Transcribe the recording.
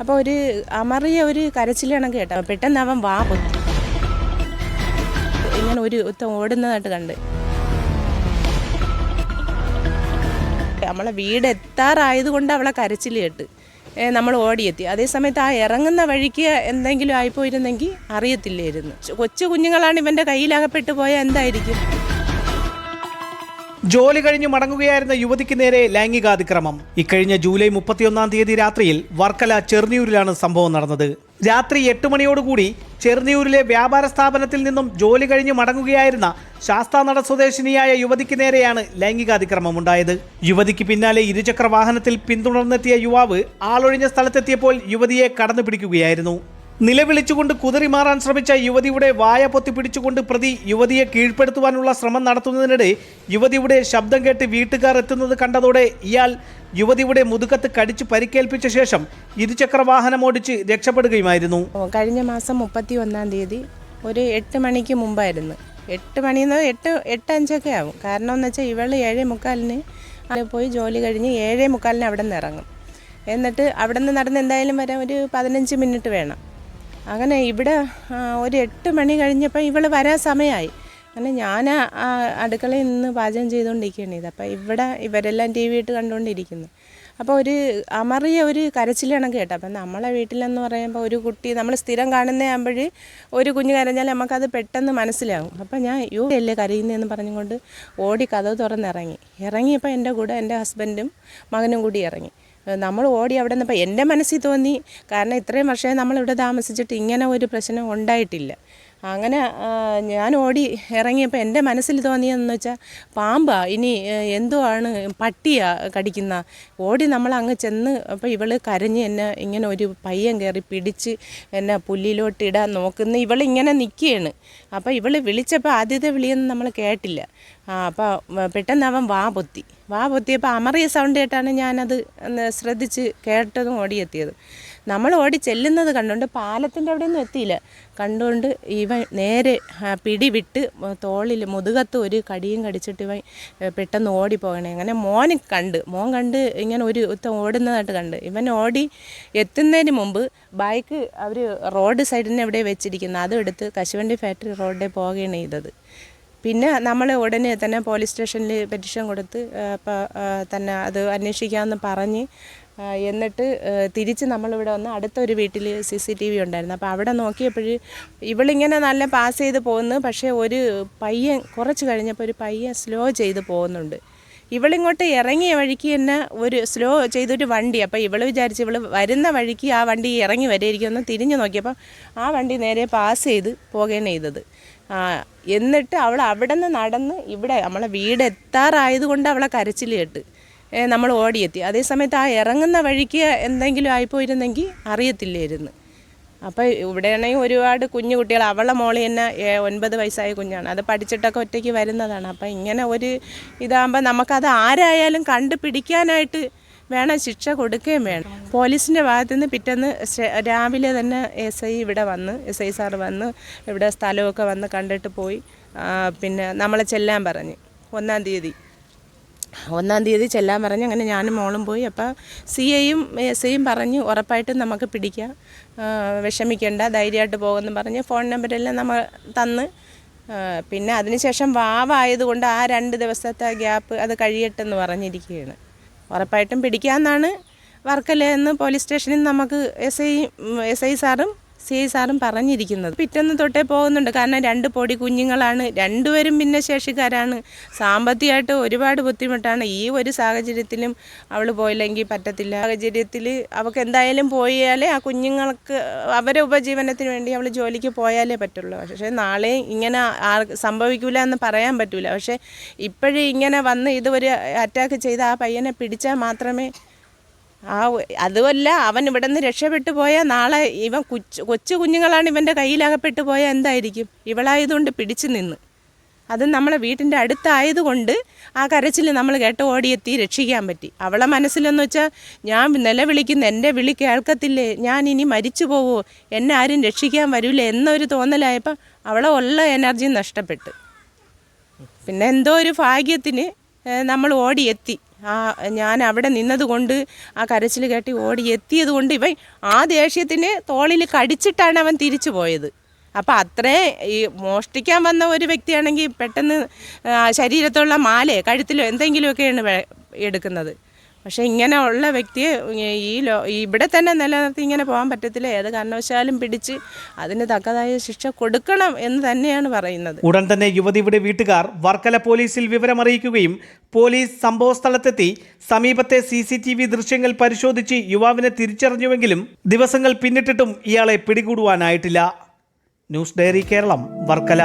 അപ്പോൾ ഒരു അമറിയ ഒരു കരച്ചിലാണ് കേട്ടോ. പെട്ടെന്ന് അവൻ വാ പൊത്തി ഇങ്ങനെ ഒരു ഓടുന്നതായിട്ട് കണ്ട്. നമ്മളെ വീട് എത്താറായതുകൊണ്ട് അവളെ കരച്ചിൽ കേട്ട് നമ്മൾ ഓടിയെത്തി. അതേസമയത്ത് ആ ഇറങ്ങുന്ന വഴിക്ക് എന്തെങ്കിലും ആയിപ്പോയിരുന്നെങ്കിൽ അറിയത്തില്ലായിരുന്നു. കൊച്ചു കുഞ്ഞുങ്ങളാണ് ഇവൻ്റെ കയ്യിലകപ്പെട്ടു പോയാൽ എന്തായിരിക്കും. ജോലി കഴിഞ്ഞ് മടങ്ങുകയായിരുന്ന യുവതിക്ക് നേരെ ലൈംഗികാതിക്രമം. ഇക്കഴിഞ്ഞ ജൂലൈ 31 രാത്രിയിൽ വർക്കല ചെറുന്നിയൂരിലാണ് സംഭവം നടന്നത്. രാത്രി 8 മണിയോടുകൂടി ചെറുന്നിയൂരിലെ വ്യാപാര സ്ഥാപനത്തിൽ നിന്നും ജോലി കഴിഞ്ഞ് മടങ്ങുകയായിരുന്ന ശാസ്താനട സ്വദേശിനിയായ യുവതിക്ക് നേരെയാണ് ലൈംഗികാതിക്രമം ഉണ്ടായത്. യുവതിക്ക് പിന്നാലെ ഇരുചക്ര വാഹനത്തിൽ പിന്തുടർന്നെത്തിയ യുവാവ് ആളൊഴിഞ്ഞ സ്ഥലത്തെത്തിയപ്പോൾ യുവതിയെ കടന്നു പിടിക്കുകയായിരുന്നു. നിലവിളിച്ചുകൊണ്ട് കുതറിമാറാൻ ശ്രമിച്ച യുവതിയുടെ വായ പൊത്തി പിടിച്ചുകൊണ്ട് പ്രതി യുവതിയെ കീഴ്പ്പെടുത്തുവാനുള്ള ശ്രമം നടത്തുന്നതിനിടെ യുവതിയുടെ ശബ്ദം കേട്ട് വീട്ടുകാർ എത്തുന്നത് കണ്ടതോടെ ഇയാൾ യുവതിയുടെ മുതുകത്ത് കടിച്ചു പരിക്കേൽപ്പിച്ച ശേഷം ഇരുചക്ര വാഹനം ഓടിച്ച് രക്ഷപ്പെടുകയുമായിരുന്നു. കഴിഞ്ഞ മാസം 31 ഒരു 8 മണിക്ക് മുമ്പായിരുന്നു. 8 മണിന്ന് 8:05 ആവും. കാരണം എന്ന് വെച്ചാൽ ഇവൾ 7:45 പോയി ജോലി കഴിഞ്ഞ് 7:45 അവിടെ നിന്ന് ഇറങ്ങും. എന്നിട്ട് അവിടെ നിന്ന് നടന്ന് എന്തായാലും വരാൻ ഒരു 15 മിനിറ്റ് വേണം. അങ്ങനെ ഇവിടെ ഒരു 8 മണി കഴിഞ്ഞപ്പോൾ ഇവൾ വരാൻ സമയമായി. അങ്ങനെ ഞാൻ അടുക്കളയിൽ നിന്ന് പാചകം ചെയ്തുകൊണ്ടിരിക്കുകയാണ് ഇത്. അപ്പോൾ ഇവിടെ ഇവരെല്ലാം TV ഇട്ട് കണ്ടുകൊണ്ടിരിക്കുന്നു. അപ്പോൾ ഒരു അമറിയ ഒരു കരച്ചിലാണ് കേട്ടോ. അപ്പം നമ്മളെ വീട്ടിലെന്ന് പറയുമ്പോൾ ഒരു കുട്ടി നമ്മൾ സ്ഥിരം കാണുന്നതാകുമ്പോൾ ഒരു കുഞ്ഞ് കരഞ്ഞാൽ നമുക്കത് പെട്ടെന്ന് മനസ്സിലാവും. അപ്പോൾ ഞാൻ അല്ലേ കരയുന്നതെന്ന് പറഞ്ഞുകൊണ്ട് ഓടി കതവ് ഇറങ്ങിയപ്പോൾ എൻ്റെ കൂടെ എൻ്റെ ഹസ്ബൻഡും മകനും കൂടി ഇറങ്ങി. നമ്മൾ ഓടി അവിടെ നിന്നപ്പോൾ എൻ്റെ മനസ്സിൽ തോന്നി, കാരണം ഇത്രയും വർഷമായി നമ്മളിവിടെ താമസിച്ചിട്ട് ഇങ്ങനെ ഒരു പ്രശ്നം ഉണ്ടായിട്ടില്ല. അങ്ങനെ ഞാൻ ഓടി ഇറങ്ങിയപ്പോൾ എൻ്റെ മനസ്സിൽ തോന്നിയതെന്ന് വെച്ചാൽ പാമ്പാ, ഇനി എന്തോ ആണ്, പട്ടിയാ കടിക്കുന്ന. ഓടി നമ്മൾ അങ്ങ് ചെന്ന് അപ്പോൾ ഇവൾ കരഞ്ഞ് എന്നെ ഇങ്ങനെ ഒരു പയ്യൻ കയറി പിടിച്ച് എന്നെ പുല്ലിലോട്ടിടാൻ നോക്കുന്ന. ഇവളിങ്ങനെ നിൽക്കുകയാണ്. അപ്പോൾ ഇവൾ വിളിച്ചപ്പോൾ ആദ്യത്തെ വിളിയൊന്നും നമ്മൾ കേട്ടില്ല. അപ്പോൾ പെട്ടെന്ന് അവൻ വാ പൊത്തിയപ്പോൾ അമറിയ സൗണ്ട് കേട്ടാണ് ഞാനത് ശ്രദ്ധിച്ച് കേട്ടതും ഓടിയെത്തിയത്. നമ്മൾ ഓടി ചെല്ലുന്നത് കണ്ടുകൊണ്ട് പാലത്തിൻ്റെ അവിടെയൊന്നും എത്തിയില്ല. കണ്ടുകൊണ്ട് ഇവൻ നേരെ പിടി വിട്ട് തോളിൽ മുതുകത്ത് ഒരു കടിയും കടിച്ചിട്ട് ഇവൻ പെട്ടെന്ന് ഓടിപ്പോകണേ. അങ്ങനെ മോൻ കണ്ട് ഇങ്ങനെ ഒരു ഓടുന്നതായിട്ട് കണ്ട്. ഇവൻ ഓടി എത്തുന്നതിന് മുമ്പ് ബൈക്ക് അവർ റോഡ് സൈഡിന് എവിടെ വെച്ചിരിക്കുന്നത് അതും എടുത്ത് കശുവണ്ടി ഫാക്ടറി റോഡിൽ പോവുകയാണ് ചെയ്തത്. പിന്നെ നമ്മൾ ഉടനെ തന്നെ പോലീസ് സ്റ്റേഷനിൽ പെറ്റീഷൻ കൊടുത്ത് തന്നെ അത് അന്വേഷിക്കാമെന്ന് പറഞ്ഞ് എന്നിട്ട് തിരിച്ച് നമ്മളിവിടെ വന്ന് അടുത്തൊരു വീട്ടിൽ CCTV ഉണ്ടായിരുന്നു. അപ്പോൾ അവിടെ നോക്കിയപ്പോൾ ഇവളിങ്ങനെ നല്ല പാസ് ചെയ്ത് പോകുന്നു. പക്ഷേ ഒരു പയ്യൻ കുറച്ച് കഴിഞ്ഞപ്പോൾ ഒരു പയ്യൻ സ്ലോ ചെയ്ത് പോകുന്നുണ്ട്. ഇവളിങ്ങോട്ട് ഇറങ്ങിയ വഴിക്ക് തന്നെ ഒരു സ്ലോ ചെയ്തൊരു വണ്ടി. അപ്പോൾ ഇവൾ വിചാരിച്ച് ഇവൾ വരുന്ന വഴിക്ക് ആ വണ്ടി ഇറങ്ങി വരെയിരിക്കുമെന്ന് തിരിഞ്ഞ് നോക്കിയപ്പോൾ ആ വണ്ടി നേരെ പാസ് ചെയ്ത് പോവുകയാണ് ചെയ്തത്. എന്നിട്ട് അവൾ അവിടെ നിന്ന് നടന്ന് ഇവിടെ നമ്മളെ വീട് എത്താറായതുകൊണ്ട് അവളെ കരച്ചിൽ കേട്ട് നമ്മൾ ഓടിയെത്തി. അതേസമയത്ത് ആ ഇറങ്ങുന്ന വഴിക്ക് എന്തെങ്കിലും ആയിപ്പോയിരുന്നെങ്കിൽ അറിയത്തില്ലായിരുന്നു. അപ്പോൾ ഇവിടെയാണെങ്കിൽ ഒരുപാട് കുഞ്ഞു കുട്ടികൾ, അവളെ മോളി തന്നെ 9 വയസ്സായ കുഞ്ഞാണ്. അത് പഠിച്ചിട്ടൊക്കെ ഒറ്റയ്ക്ക് വരുന്നതാണ്. അപ്പോൾ ഇങ്ങനെ ഒരു ഇതാകുമ്പോൾ നമുക്കത് ആരായാലും കണ്ടുപിടിക്കാനായിട്ട് വേണം, ശിക്ഷ കൊടുക്കുകയും വേണം. പോലീസിൻ്റെ ഭാഗത്തു നിന്ന് പിറ്റേന്ന് രാവിലെ തന്നെ SI ഇവിടെ വന്ന്, SI സാറ് വന്ന് ഇവിടെ സ്ഥലമൊക്കെ വന്ന് കണ്ടിട്ട് പോയി. പിന്നെ നമ്മളെ ചെല്ലാൻ പറഞ്ഞ് 1-ാം തീയതി ചെല്ലാൻ പറഞ്ഞ്. അങ്ങനെ ഞാനും മോളും പോയി. അപ്പോൾ CIയും SIയും പറഞ്ഞു ഉറപ്പായിട്ടും നമുക്ക് പിടിക്കാം, വിഷമിക്കേണ്ട, ധൈര്യമായിട്ട് പോകുമെന്ന് പറഞ്ഞ് ഫോൺ നമ്പരെല്ലാം നമ്മൾ തന്ന്. പിന്നെ അതിനുശേഷം വാവായതുകൊണ്ട് ആ 2 ദിവസത്തെ ഗ്യാപ്പ് അത് കഴിയട്ടെന്ന് പറഞ്ഞിരിക്കുകയാണ്. ഉറപ്പായിട്ടും പിടിക്കാമെന്നാണ് വർക്കലെന്ന് പോലീസ് സ്റ്റേഷനിൽ നമുക്ക് SI സാറും CI സാറും പറഞ്ഞിരിക്കുന്നത്. പിറ്റേന്ന് തൊട്ടേ പോകുന്നുണ്ട്. കാരണം 2 പൊടി കുഞ്ഞുങ്ങളാണ്, 2 പേരും ഭിന്നശേഷിക്കാരാണ്. സാമ്പത്തികമായിട്ട് ഒരുപാട് ബുദ്ധിമുട്ടാണ്. ഈ ഒരു സാഹചര്യത്തിലും അവൾ പോയില്ലെങ്കിൽ പറ്റത്തില്ല. സാഹചര്യത്തിൽ അവൾക്ക് എന്തായാലും പോയാലേ ആ കുഞ്ഞുങ്ങൾക്ക് അവരെ ഉപജീവനത്തിന് വേണ്ടി അവൾ ജോലിക്ക് പോയാലേ പറ്റുള്ളൂ. പക്ഷേ നാളെ ഇങ്ങനെ സംഭവിക്കില്ല എന്ന് പറയാൻ പറ്റില്ല. പക്ഷേ ഇപ്പോഴും ഇങ്ങനെ വന്ന് ഇതൊരു അറ്റാക്ക് ചെയ്ത് ആ പയ്യനെ പിടിച്ചാൽ മാത്രമേ അതുമല്ല അവൻ ഇവിടെ നിന്ന് രക്ഷപ്പെട്ടു പോയാൽ നാളെ ഇവൻ കൊച്ചു കുഞ്ഞുങ്ങളാണ് ഇവൻ്റെ കയ്യിലകപ്പെട്ടു പോയാൽ എന്തായിരിക്കും. ഇവളായതുകൊണ്ട് പിടിച്ചു നിന്ന്, അത് നമ്മളെ വീട്ടിൻ്റെ അടുത്തായതുകൊണ്ട് ആ കരച്ചിൽ നമ്മൾ കേട്ട് ഓടിയെത്തി രക്ഷിക്കാൻ പറ്റി. അവളെ മനസ്സിലെന്ന് വെച്ചാൽ ഞാൻ നിലവിളിക്കുന്ന എൻ്റെ വിളി കേൾക്കത്തില്ലേ, ഞാൻ ഇനി മരിച്ചു പോവോ, എന്നെ ആരും രക്ഷിക്കാൻ വരില്ല എന്നൊരു തോന്നലായപ്പോൾ അവളെ ഉള്ള എനർജി നഷ്ടപ്പെട്ടു. പിന്നെ എന്തോ ഒരു ഭാഗ്യത്തിന് നമ്മൾ ഓടിയെത്തി. ഞാൻ അവിടെ നിന്നതുകൊണ്ട് ആ കരച്ചിൽ കേട്ടി ഓടി എത്തിയത് കൊണ്ട് ഇവൻ ആ ദേഷ്യത്തിന് തോളിൽ കടിച്ചിട്ടാണ് അവൻ തിരിച്ചു പോയത്. അപ്പം അത്രയും ഈ മോഷ്ടിക്കാൻ വന്ന ഒരു വ്യക്തിയാണെങ്കിൽ പെട്ടെന്ന് ശരീരത്തുള്ള മാലയോ കഴുത്തിലോ എന്തെങ്കിലുമൊക്കെയാണ് എടുക്കുന്നത്. പക്ഷേ ഇങ്ങനെ ഉള്ള വ്യക്തിയെ ഇവിടെ തന്നെ നിലനിർത്തി ഇങ്ങനെ പോകാൻ പറ്റത്തില്ല. ഏത് കാരണവശാലും പിടിച്ച് അതിന് തക്കതായ ശിക്ഷ കൊടുക്കണം എന്ന് തന്നെയാണ് പറയുന്നത്. ഉടൻ തന്നെ യുവതിയുടെ വീട്ടുകാർ വർക്കല പോലീസിൽ വിവരമറിയിക്കുകയും പോലീസ് സംഭവസ്ഥലത്തെത്തി സമീപത്തെ CCTV ദൃശ്യങ്ങൾ പരിശോധിച്ച് യുവാവിനെ തിരിച്ചറിഞ്ഞുവെങ്കിലും ദിവസങ്ങൾ പിന്നിട്ടിട്ടും ഇയാളെ പിടികൂടുവാനായിട്ടില്ല. News diary Keralam, Varkala.